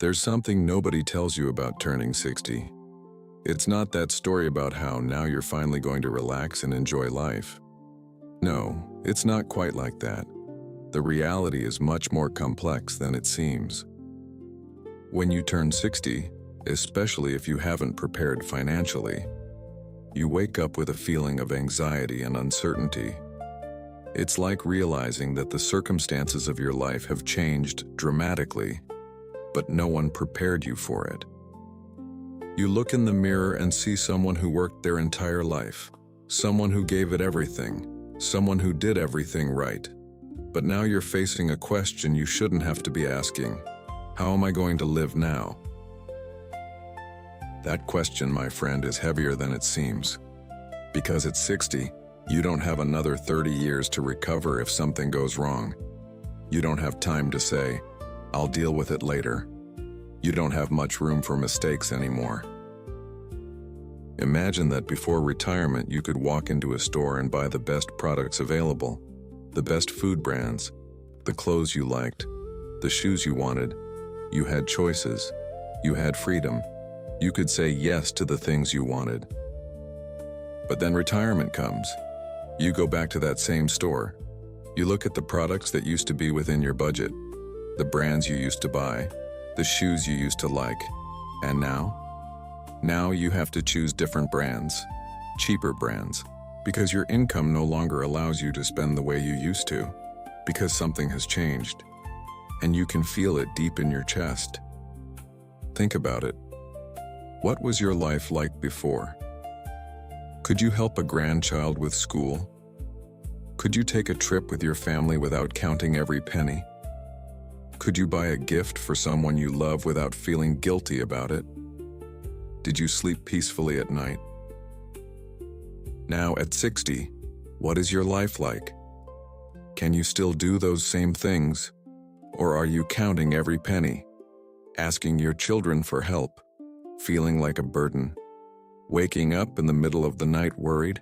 There's something nobody tells you about turning 60. It's not that story about how now you're finally going to relax and enjoy life. No, it's not quite like that. The reality is much more complex than it seems. When you turn 60, especially if you haven't prepared financially, you wake up with a feeling of anxiety and uncertainty. It's like realizing that the circumstances of your life have changed dramatically, but no one prepared you for it. You look in the mirror and see someone who worked their entire life, someone who gave it everything, someone who did everything right. But now you're facing a question you shouldn't have to be asking. How am I going to live now? That question, my friend, is heavier than it seems. Because at 60, you don't have another 30 years to recover if something goes wrong. You don't have time to say, "I'll deal with it later." You don't have much room for mistakes anymore. Imagine that before retirement you could walk into a store and buy the best products available, the best food brands, the clothes you liked, the shoes you wanted. You had choices. You had freedom. You could say yes to the things you wanted. But then retirement comes. You go back to that same store. You look at the products that used to be within your budget, the brands you used to buy, the shoes you used to like. And now? Now you have to choose different brands, cheaper brands, because your income no longer allows you to spend the way you used to, because something has changed. And you can feel it deep in your chest. Think about it. What was your life like before? Could you help a grandchild with school? Could you take a trip with your family without counting every penny? Could you buy a gift for someone you love without feeling guilty about it? Did you sleep peacefully at night? Now at 60, what is your life like? Can you still do those same things? Or are you counting every penny, asking your children for help, feeling like a burden, waking up in the middle of the night worried?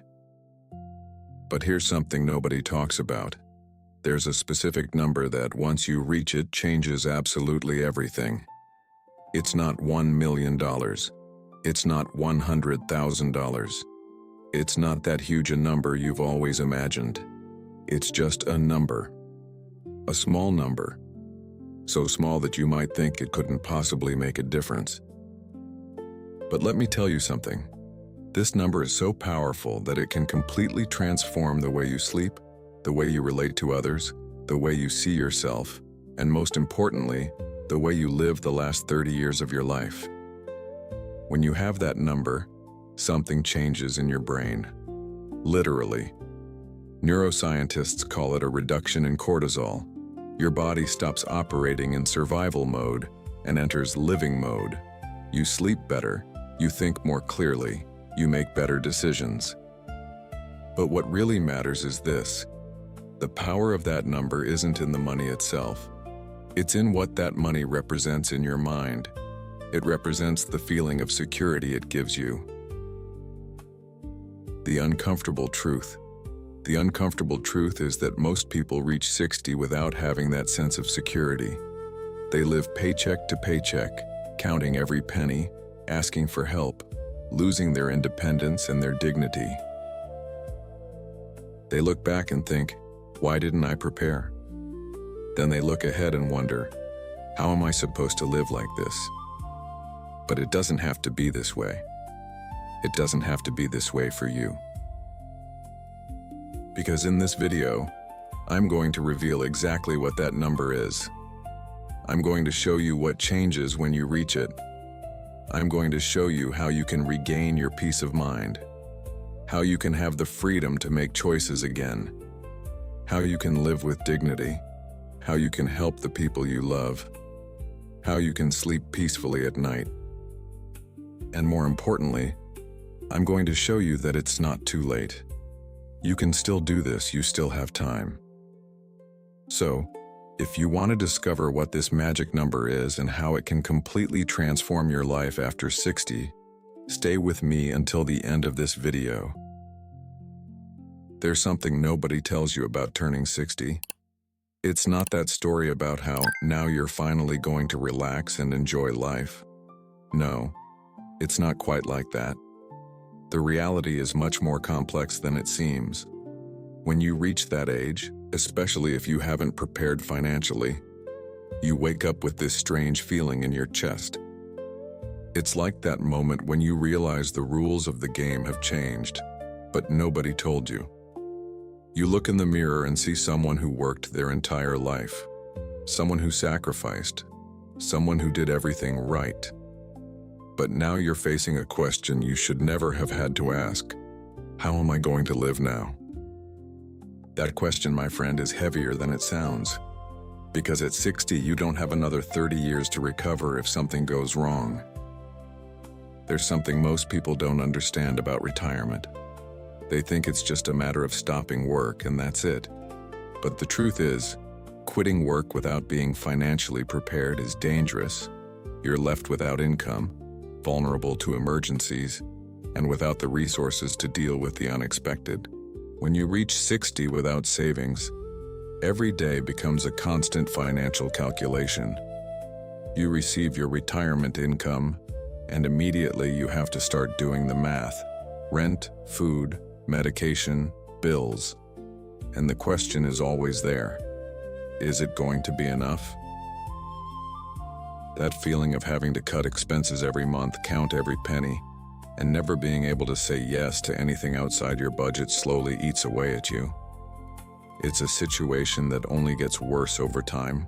But here's something nobody talks about. There's a specific number that once you reach it changes absolutely everything. It's not $1 million. It's not $100,000. It's not that huge a number you've always imagined. It's just a number. A small number. So small that you might think it couldn't possibly make a difference. But let me tell you something. This number is so powerful that it can completely transform the way you sleep, the way you relate to others, the way you see yourself, and most importantly, the way you live the last 30 years of your life. When you have that number, something changes in your brain. Literally. Neuroscientists call it a reduction in cortisol. Your body stops operating in survival mode and enters living mode. You sleep better, you think more clearly, you make better decisions. But what really matters is this. The power of that number isn't in the money itself. It's in what that money represents in your mind. It represents the feeling of security it gives you. The uncomfortable truth. The uncomfortable truth is that most people reach 60 without having that sense of security. They live paycheck to paycheck, counting every penny, asking for help, losing their independence and their dignity. They look back and think, why didn't I prepare? Then they look ahead and wonder, how am I supposed to live like this? But it doesn't have to be this way. It doesn't have to be this way for you. Because in this video, I'm going to reveal exactly what that number is. I'm going to show you what changes when you reach it. I'm going to show you how you can regain your peace of mind, how you can have the freedom to make choices again, how you can live with dignity, how you can help the people you love, how you can sleep peacefully at night. And more importantly, I'm going to show you that it's not too late. You can still do this, you still have time. So, if you want to discover what this magic number is and how it can completely transform your life after 60, stay with me until the end of this video. There's something nobody tells you about turning 60. It's not that story about how now you're finally going to relax and enjoy life. No, it's not quite like that. The reality is much more complex than it seems. When you reach that age, especially if you haven't prepared financially, you wake up with this strange feeling in your chest. It's like that moment when you realize the rules of the game have changed, but nobody told you. You look in the mirror and see someone who worked their entire life, someone who sacrificed, someone who did everything right. But now you're facing a question you should never have had to ask. How am I going to live now? That question, my friend, is heavier than it sounds. Because at 60, you don't have another 30 years to recover if something goes wrong. There's something most people don't understand about retirement. They think it's just a matter of stopping work and that's it. But the truth is, quitting work without being financially prepared is dangerous. You're left without income, vulnerable to emergencies, and without the resources to deal with the unexpected. When you reach 60 without savings, every day becomes a constant financial calculation. You receive your retirement income, and immediately you have to start doing the math. Rent, food, medication, bills. And the question is always there. Is it going to be enough? That feeling of having to cut expenses every month, count every penny, and never being able to say yes to anything outside your budget slowly eats away at you. It's a situation that only gets worse over time,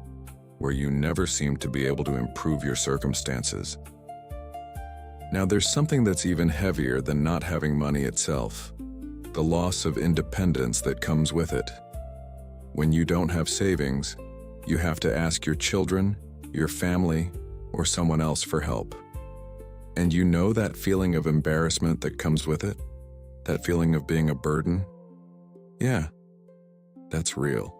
where you never seem to be able to improve your circumstances. Now, there's something that's even heavier than not having money itself, the loss of independence that comes with it. When you don't have savings, you have to ask your children, your family, or someone else for help. And you know that feeling of embarrassment that comes with it? That feeling of being a burden? Yeah, that's real.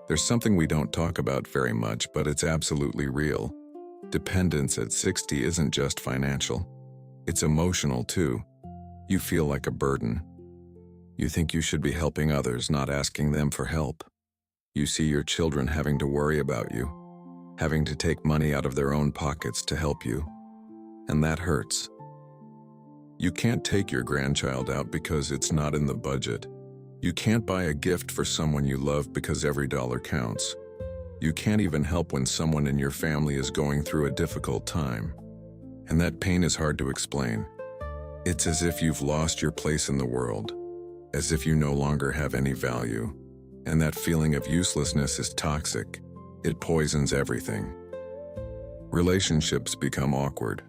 There's something we don't talk about very much, but it's absolutely real. Dependence at 60 isn't just financial. It's emotional too. You feel like a burden. You think you should be helping others, not asking them for help. You see your children having to worry about you, having to take money out of their own pockets to help you. And that hurts. You can't take your grandchild out because it's not in the budget. You can't buy a gift for someone you love because every dollar counts. You can't even help when someone in your family is going through a difficult time. And that pain is hard to explain. It's as if you've lost your place in the world, as if you no longer have any value. And that feeling of uselessness is toxic. It poisons everything. Relationships become awkward.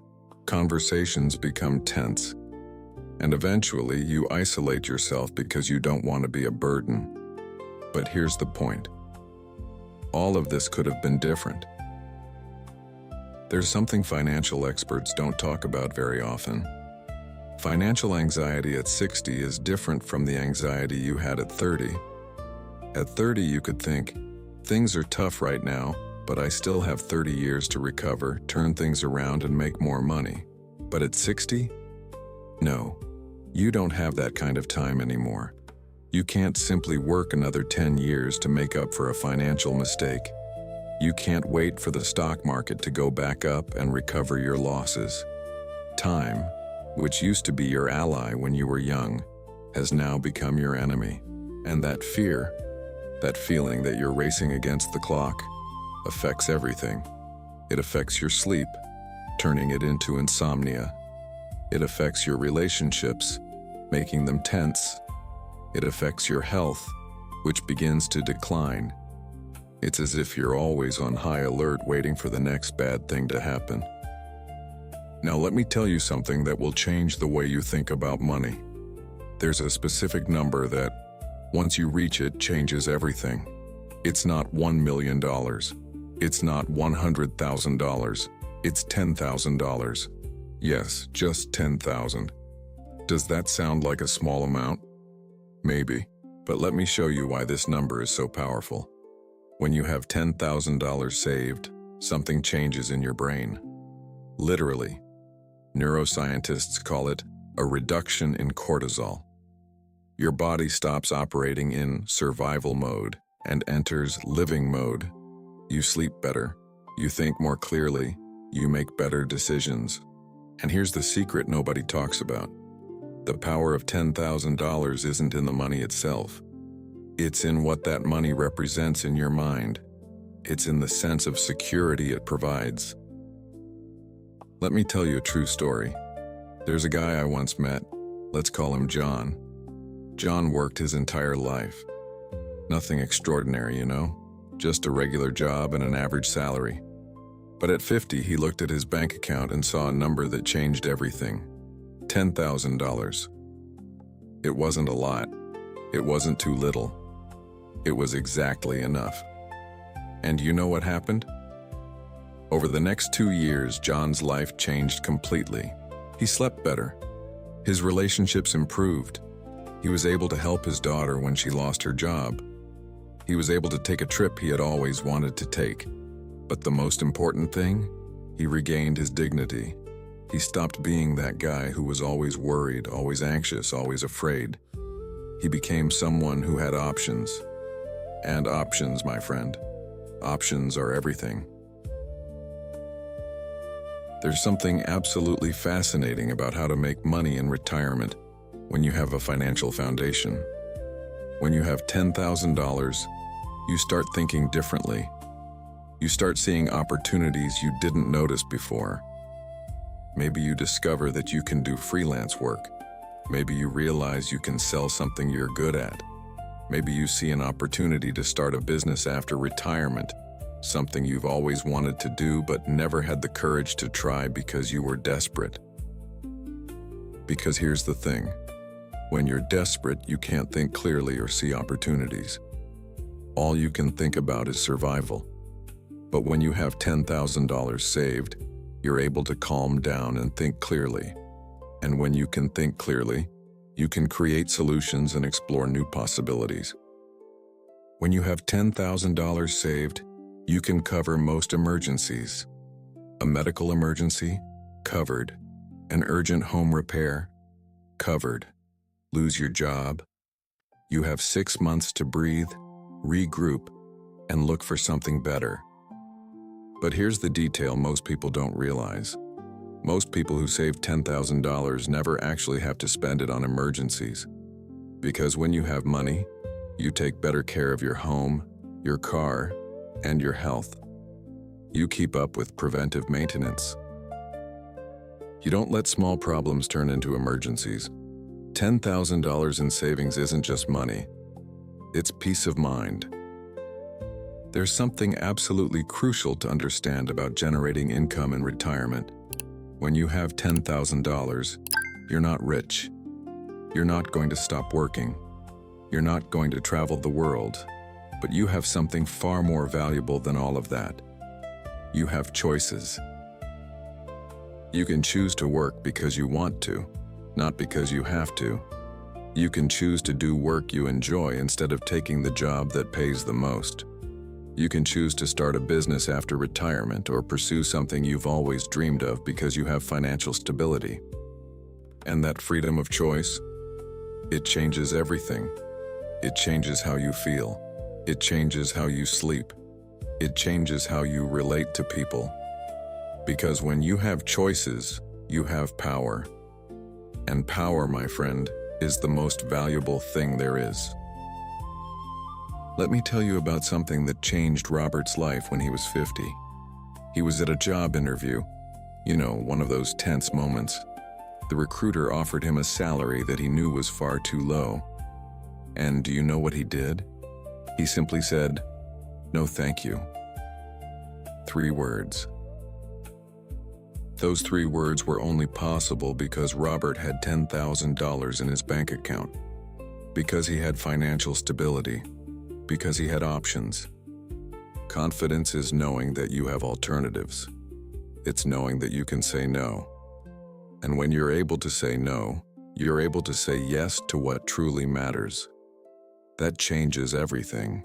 Conversations become tense. And eventually, you isolate yourself because you don't want to be a burden. But here's the point. All of this could have been different. There's something financial experts don't talk about very often. Financial anxiety at 60 is different from the anxiety you had at 30. At 30, you could think, things are tough right now, but I still have 30 years to recover, turn things around, and make more money. But at 60? No, you don't have that kind of time anymore. You can't simply work another 10 years to make up for a financial mistake. You can't wait for the stock market to go back up and recover your losses. Time, which used to be your ally when you were young, has now become your enemy. And that fear, that feeling that you're racing against the clock, affects everything. It affects your sleep, turning it into insomnia. It affects your relationships, making them tense. It affects your health, which begins to decline. It's as if you're always on high alert waiting for the next bad thing to happen. Now let me tell you something that will change the way you think about money. There's a specific number that, once you reach it, changes everything. It's not $1 million. It's not $100,000. It's $10,000. Yes, just 10,000. Does that sound like a small amount? Maybe, but let me show you why this number is so powerful. When you have $10,000 saved, something changes in your brain. Literally. Neuroscientists call it a reduction in cortisol. Your body stops operating in survival mode and enters living mode. You sleep better, you think more clearly, you make better decisions. And here's the secret nobody talks about. The power of $10,000 isn't in the money itself. It's in what that money represents in your mind. It's in the sense of security it provides. Let me tell you a true story. There's a guy I once met. Let's call him John. John worked his entire life. Nothing extraordinary, you know? Just a regular job and an average salary. But at 50, he looked at his bank account and saw a number that changed everything. $10,000. It wasn't a lot. It wasn't too little. It was exactly enough. And you know what happened? Over the next 2 years, John's life changed completely. He slept better. His relationships improved. He was able to help his daughter when she lost her job. He was able to take a trip he had always wanted to take. But the most important thing, he regained his dignity. He stopped being that guy who was always worried, always anxious, always afraid. He became someone who had options. And options, my friend, options are everything. There's something absolutely fascinating about how to make money in retirement when you have a financial foundation. When you have $10,000, you start thinking differently. You start seeing opportunities you didn't notice before. Maybe you discover that you can do freelance work. Maybe you realize you can sell something you're good at. Maybe you see an opportunity to start a business after retirement, something you've always wanted to do but never had the courage to try because you were desperate. Because here's the thing. When you're desperate, you can't think clearly or see opportunities. All you can think about is survival. But when you have $10,000 saved, you're able to calm down and think clearly. And when you can think clearly, you can create solutions and explore new possibilities. When you have $10,000 saved, you can cover most emergencies. A medical emergency? Covered. An urgent home repair? Covered. Lose your job? You have 6 months to breathe, regroup, and look for something better. But here's the detail most people don't realize. Most people who save $10,000 never actually have to spend it on emergencies. Because when you have money, you take better care of your home, your car, and your health. You keep up with preventive maintenance. You don't let small problems turn into emergencies. $10,000 in savings isn't just money. It's peace of mind. There's something absolutely crucial to understand about generating income in retirement. When you have $10,000, you're not rich. You're not going to stop working. You're not going to travel the world. But you have something far more valuable than all of that. You have choices. You can choose to work because you want to, not because you have to. You can choose to do work you enjoy instead of taking the job that pays the most. You can choose to start a business after retirement or pursue something you've always dreamed of because you have financial stability. And that freedom of choice, it changes everything. It changes how you feel. It changes how you sleep. It changes how you relate to people. Because when you have choices, you have power. And power, my friend, is the most valuable thing there is. Let me tell you about something that changed Robert's life when he was 50. He was at a job interview. You know, one of those tense moments. The recruiter offered him a salary that he knew was far too low. And do you know what he did? He simply said, "No, thank you." 3 words. Those 3 words were only possible because Robert had $10,000 in his bank account. Because he had financial stability. Because he had options. Confidence is knowing that you have alternatives. It's knowing that you can say no. And when you're able to say no, you're able to say yes to what truly matters. That changes everything.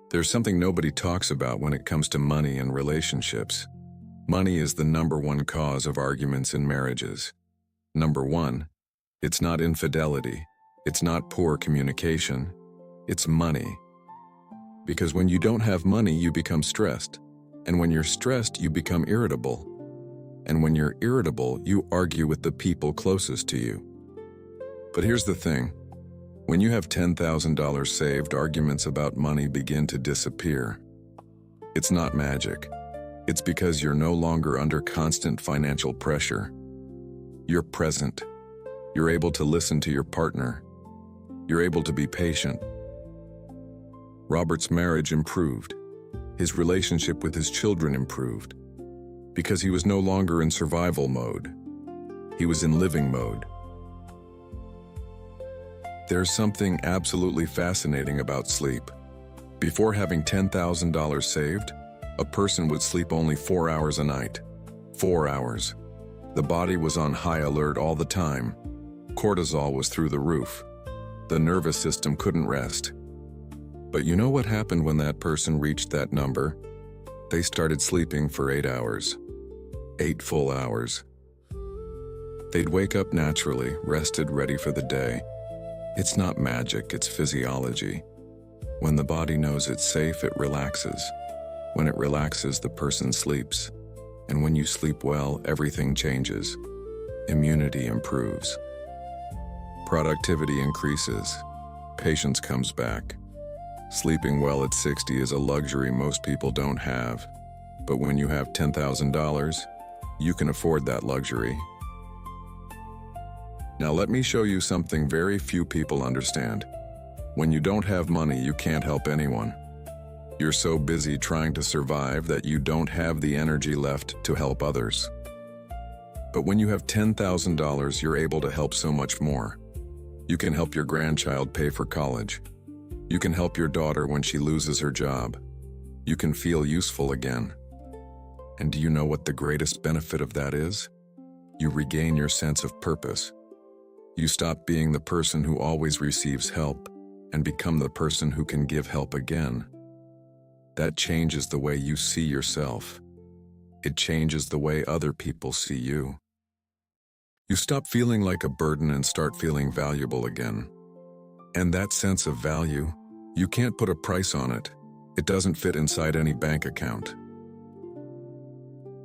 There's something nobody talks about when it comes to money and relationships. Money is the #1 cause of arguments in marriages. #1, it's not infidelity. It's not poor communication. It's money. Because when you don't have money, you become stressed. And when you're stressed, you become irritable. And when you're irritable, you argue with the people closest to you. But here's the thing. When you have $10,000 saved, arguments about money begin to disappear. It's not magic. It's because you're no longer under constant financial pressure. You're present. You're able to listen to your partner. You're able to be patient. Robert's marriage improved. His relationship with his children improved. Because he was no longer in survival mode. He was in living mode. There's something absolutely fascinating about sleep. Before having $10,000 saved, a person would sleep only 4 hours a night. 4 hours. The body was on high alert all the time. Cortisol was through the roof. The nervous system couldn't rest. But you know what happened when that person reached that number? They started sleeping for 8 hours. 8 full hours. They'd wake up naturally, rested, ready for the day. It's not magic, it's physiology. When the body knows it's safe, it relaxes. When it relaxes, the person sleeps. And when you sleep well, everything changes. Immunity improves. Productivity increases. Patience comes back. Sleeping well at 60 is a luxury most people don't have. But when you have $10,000, you can afford that luxury. Now let me show you something very few people understand. When you don't have money, you can't help anyone. You're so busy trying to survive that you don't have the energy left to help others. But when you have $10,000, you're able to help so much more. You can help your grandchild pay for college. You can help your daughter when she loses her job. You can feel useful again. And do you know what the greatest benefit of that is? You regain your sense of purpose. You stop being the person who always receives help and become the person who can give help again. That changes the way you see yourself. It changes the way other people see you. You stop feeling like a burden and start feeling valuable again. And that sense of value, you can't put a price on it. It doesn't fit inside any bank account.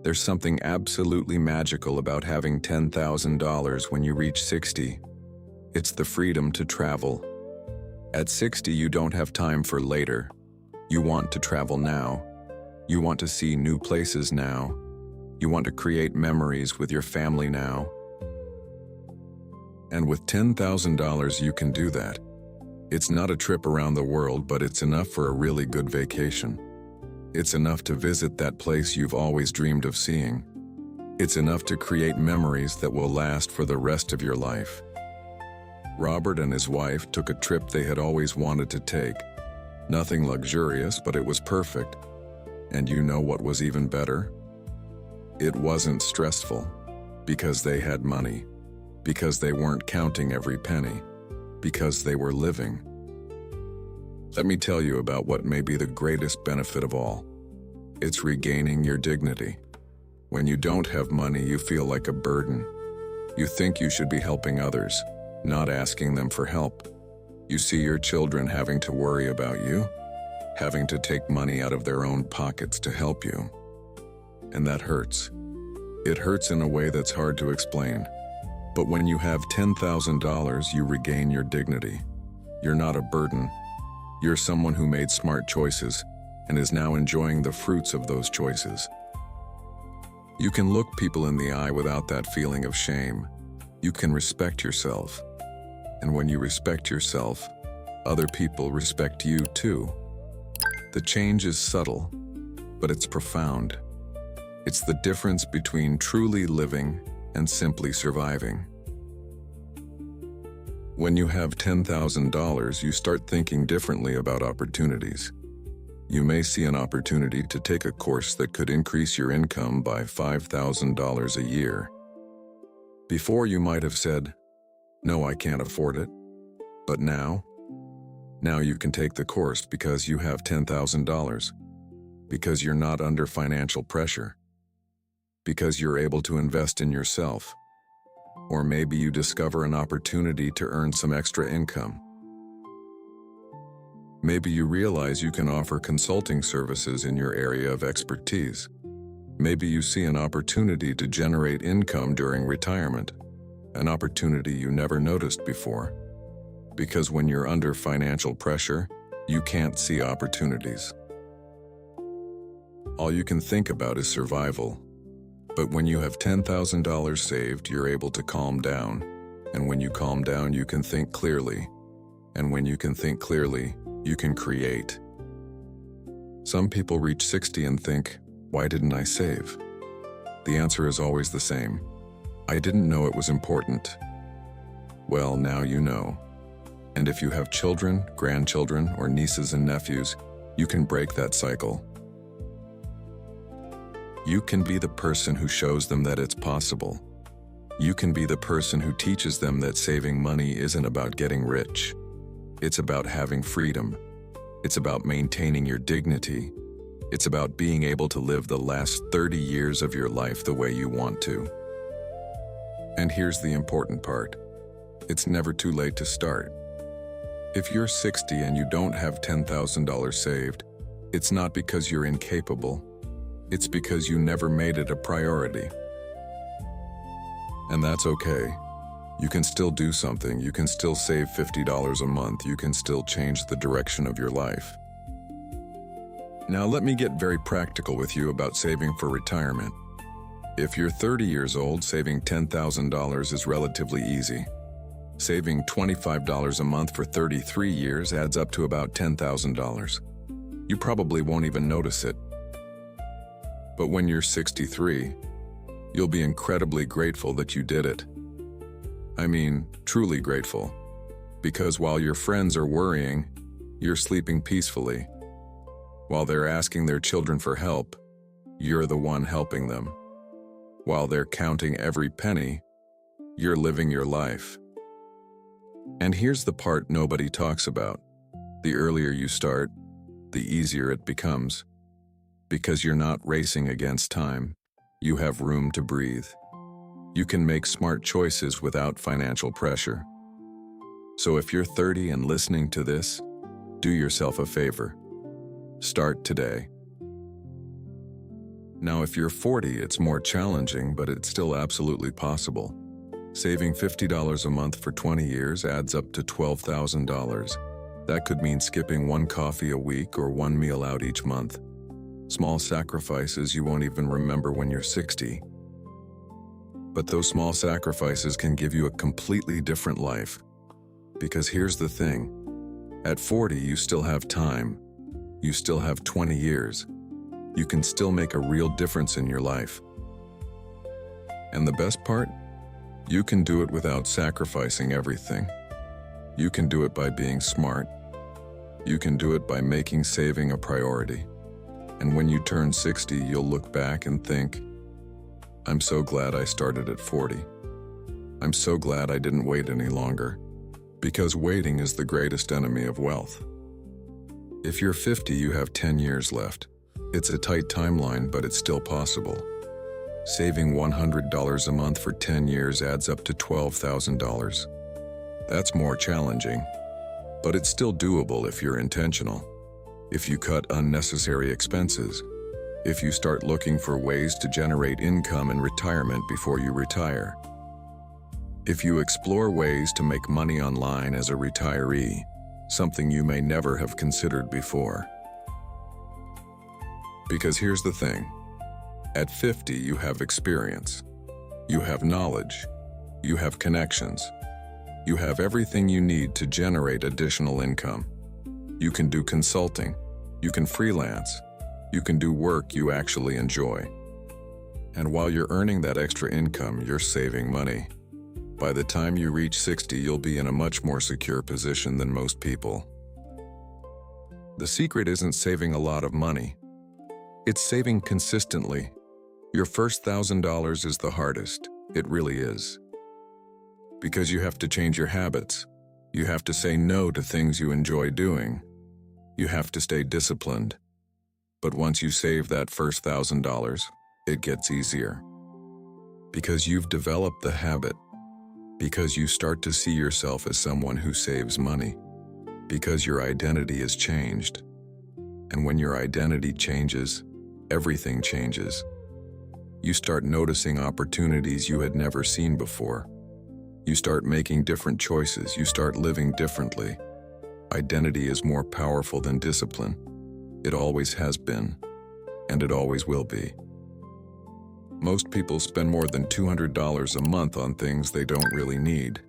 There's something absolutely magical about having $10,000 when you reach 60. It's the freedom to travel. At 60, you don't have time for later. You want to travel now. You want to see new places now. You want to create memories with your family now. And with $10,000, you can do that. It's not a trip around the world, but it's enough for a really good vacation. It's enough to visit that place you've always dreamed of seeing. It's enough to create memories that will last for the rest of your life. Robert and his wife took a trip they had always wanted to take. Nothing luxurious, but it was perfect. And you know what was even better? It wasn't stressful, because they had money, because they weren't counting every penny, because they were living. Let me tell you about what may be the greatest benefit of all. It's regaining your dignity. When you don't have money, you feel like a burden. You think you should be helping others, not asking them for help. You see your children having to worry about you, having to take money out of their own pockets to help you. And that hurts. It hurts in a way that's hard to explain. But when you have $10,000, you regain your dignity. You're not a burden. You're someone who made smart choices and is now enjoying the fruits of those choices. You can look people in the eye without that feeling of shame. You can respect yourself. And when you respect yourself, other people respect you too. The change is subtle, but it's profound. It's the difference between truly living and simply surviving. When you have $10,000, you start thinking differently about opportunities. You may see an opportunity to take a course that could increase your income by $5,000 a year. Before, you might have said, "No, I can't afford it." But now you can take the course because you have $10,000, because you're not under financial pressure, because you're able to invest in yourself. Or maybe you discover an opportunity to earn some extra income. Maybe you realize you can offer consulting services in your area of expertise. Maybe you see an opportunity to generate income during retirement, an opportunity you never noticed before. Because when you're under financial pressure, you can't see opportunities. All you can think about is survival. But when you have $10,000 saved, you're able to calm down. And when you calm down, you can think clearly. And when you can think clearly, you can create. Some people reach 60 and think, why didn't I save? The answer is always the same. I didn't know it was important. Well, now you know. And if you have children, grandchildren, or nieces and nephews, you can break that cycle. You can be the person who shows them that it's possible. You can be the person who teaches them that saving money isn't about getting rich. It's about having freedom. It's about maintaining your dignity. It's about being able to live the last 30 years of your life the way you want to. And here's the important part. It's never too late to start. If you're 60 and you don't have $10,000 saved, it's not because you're incapable. It's because you never made it a priority. And that's okay. You can still do something. You can still save $50 a month. You can still change the direction of your life. Now let me get very practical with you about saving for retirement. If you're 30 years old, saving $10,000 is relatively easy. Saving $25 a month for 33 years adds up to about $10,000. You probably won't even notice it. But when you're 63, you'll be incredibly grateful that you did it. I mean, truly grateful. Because while your friends are worrying, you're sleeping peacefully. While they're asking their children for help, you're the one helping them. While they're counting every penny, you're living your life. And here's the part nobody talks about. The earlier you start, the easier it becomes. Because you're not racing against time, you have room to breathe. You can make smart choices without financial pressure. So if you're 30 and listening to this, do yourself a favor. Start today. Now, if you're 40, it's more challenging, but it's still absolutely possible. Saving $50 a month for 20 years adds up to $12,000. That could mean skipping one coffee a week or one meal out each month. Small sacrifices you won't even remember when you're 60. But those small sacrifices can give you a completely different life. Because here's the thing. At 40, you still have time. You still have 20 years. You can still make a real difference in your life. And the best part? You can do it without sacrificing everything. You can do it by being smart. You can do it by making saving a priority. And when you turn 60, you'll look back and think, I'm so glad I started at 40. I'm so glad I didn't wait any longer. Because waiting is the greatest enemy of wealth. If you're 50, you have 10 years left. It's a tight timeline, but it's still possible. Saving $100 a month for 10 years adds up to $12,000. That's more challenging, but it's still doable if you're intentional. If you cut unnecessary expenses, if you start looking for ways to generate income in retirement before you retire, if you explore ways to make money online as a retiree, something you may never have considered before. Because here's the thing. At 50, you have experience. You have knowledge. You have connections. You have everything you need to generate additional income. You can do consulting. You can freelance. You can do work you actually enjoy. And while you're earning that extra income, you're saving money. By the time you reach 60, you'll be in a much more secure position than most people. The secret isn't saving a lot of money. It's saving consistently. Your first $1,000 is the hardest. It really is. Because you have to change your habits. You have to say no to things you enjoy doing. You have to stay disciplined. But once you save that first $1,000, it gets easier. Because you've developed the habit. Because you start to see yourself as someone who saves money. Because your identity is changed. And when your identity changes, everything changes. You start noticing opportunities you had never seen before. You start making different choices. You start living differently. Identity is more powerful than discipline. It always has been, and it always will be. Most people spend more than $200 a month on things they don't really need.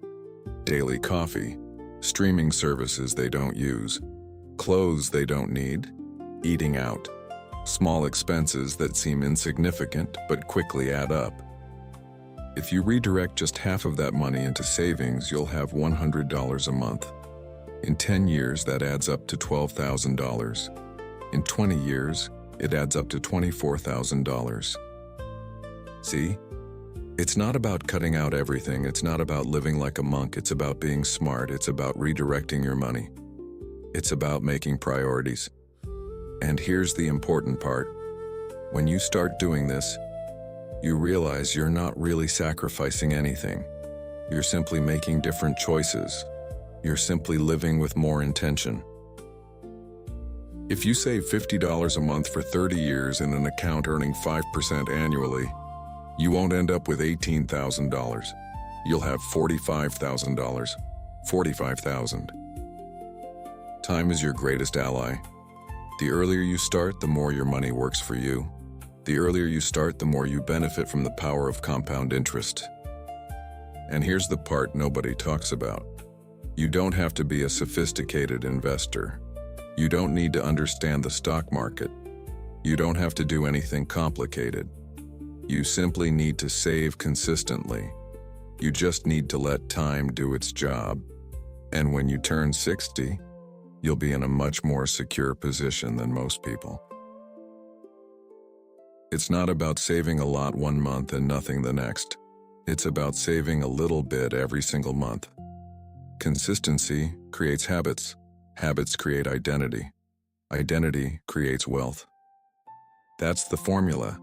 Daily coffee, streaming services they don't use, clothes they don't need, eating out, small expenses that seem insignificant but quickly add up. If you redirect just half of that money into savings, you'll have $100 a month. In 10 years, that adds up to $12,000. In 20 years, it adds up to $24,000. See? It's not about cutting out everything. It's not about living like a monk. It's about being smart. It's about redirecting your money. It's about making priorities. And here's the important part. When you start doing this, you realize you're not really sacrificing anything. You're simply making different choices. You're simply living with more intention. If you save $50 a month for 30 years in an account earning 5% annually, you won't end up with $18,000. You'll have $45,000. $45,000. Time is your greatest ally. The earlier you start, the more your money works for you. The earlier you start, the more you benefit from the power of compound interest. And here's the part nobody talks about. You don't have to be a sophisticated investor. You don't need to understand the stock market. You don't have to do anything complicated. You simply need to save consistently. You just need to let time do its job. And when you turn 60, you'll be in a much more secure position than most people. It's not about saving a lot one month and nothing the next. It's about saving a little bit every single month. Consistency creates habits. Habits create identity. Identity creates wealth. That's the formula.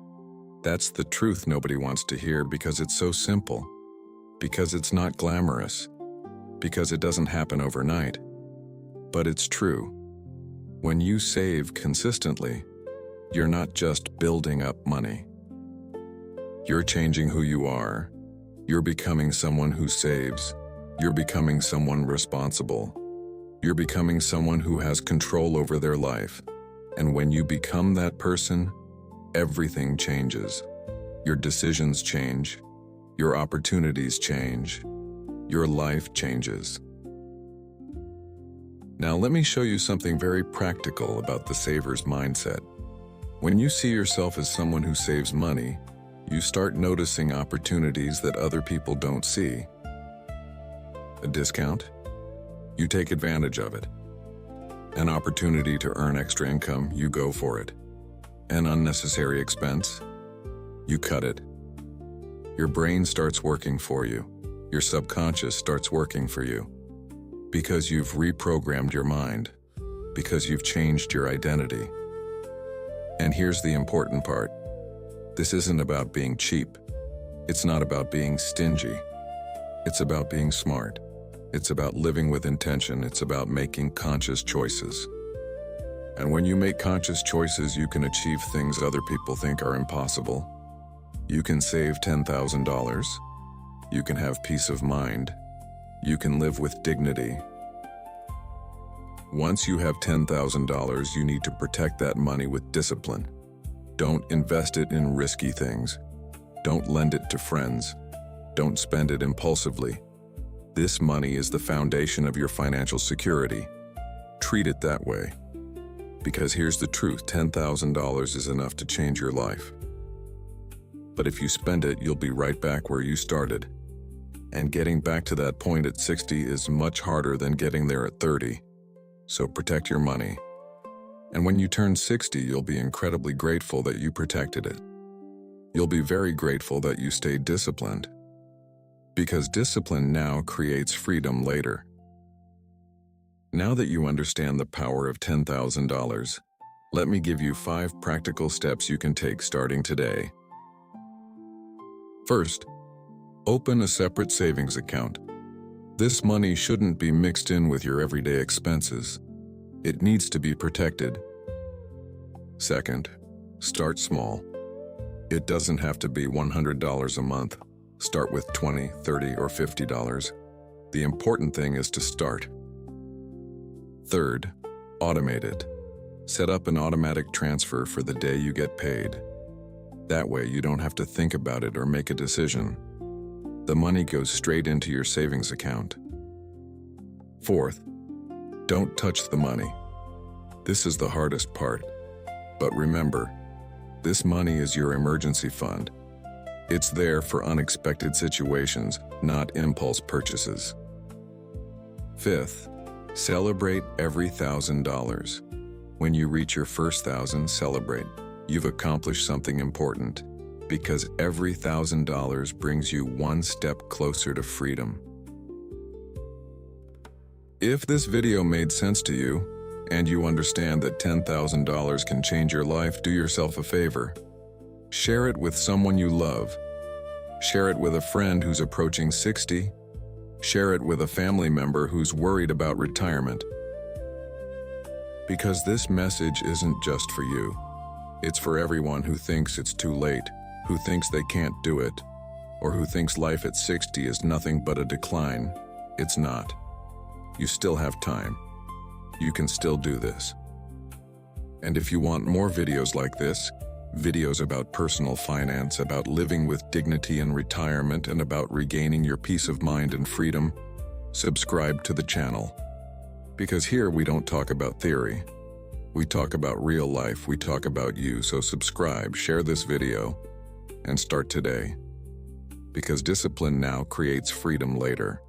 That's the truth nobody wants to hear because it's so simple. Because it's not glamorous. Because it doesn't happen overnight. But it's true. When you save consistently, you're not just building up money. You're changing who you are. You're becoming someone who saves. You're becoming someone responsible. You're becoming someone who has control over their life. And when you become that person, everything changes. Your decisions change. Your opportunities change. Your life changes. Now let me show you something very practical about the saver's mindset. When you see yourself as someone who saves money, you start noticing opportunities that other people don't see. A discount? You take advantage of it. An opportunity to earn extra income, you go for it. An unnecessary expense? You cut it. Your brain starts working for you. Your subconscious starts working for you. Because you've reprogrammed your mind. Because you've changed your identity. And here's the important part. This isn't about being cheap. It's not about being stingy. It's about being smart. It's about living with intention. It's about making conscious choices. And when you make conscious choices, you can achieve things other people think are impossible. You can save $10,000. You can have peace of mind. You can live with dignity. Once you have $10,000, you need to protect that money with discipline. Don't invest it in risky things. Don't lend it to friends. Don't spend it impulsively. This money is the foundation of your financial security. Treat it that way. Because here's the truth, $10,000 is enough to change your life. But if you spend it, you'll be right back where you started. And getting back to that point at 60 is much harder than getting there at 30. So protect your money. And when you turn 60, you'll be incredibly grateful that you protected it. You'll be very grateful that you stayed disciplined. Because discipline now creates freedom later. Now that you understand the power of $10,000, let me give you 5 practical steps you can take starting today. First, open a separate savings account. This money shouldn't be mixed in with your everyday expenses. It needs to be protected. Second, start small. It doesn't have to be $100 a month. Start with $20, $30, or $50. The important thing is to start. Third, automate it. Set up an automatic transfer for the day you get paid. That way you don't have to think about it or make a decision. The money goes straight into your savings account. Fourth, don't touch the money. This is the hardest part. But remember, this money is your emergency fund. It's there for unexpected situations, not impulse purchases. Fifth, celebrate every $1,000. When you reach your first 1,000, celebrate. You've accomplished something important, because every $1,000 brings you one step closer to freedom. If this video made sense to you, and you understand that $10,000 can change your life, do yourself a favor. Share it with someone you love. Share it with a friend who's approaching 60. Share it with a family member who's worried about retirement. Because this message isn't just for you. It's for everyone who thinks it's too late, who thinks they can't do it, or who thinks life at 60 is nothing but a decline. It's not. You still have time. You can still do this. And if you want more videos like this, videos about personal finance, about living with dignity in retirement, and about regaining your peace of mind and freedom, subscribe to the channel. Because here we don't talk about theory. We talk about real life, we talk about you, so subscribe, share this video, and start today. Because discipline now creates freedom later.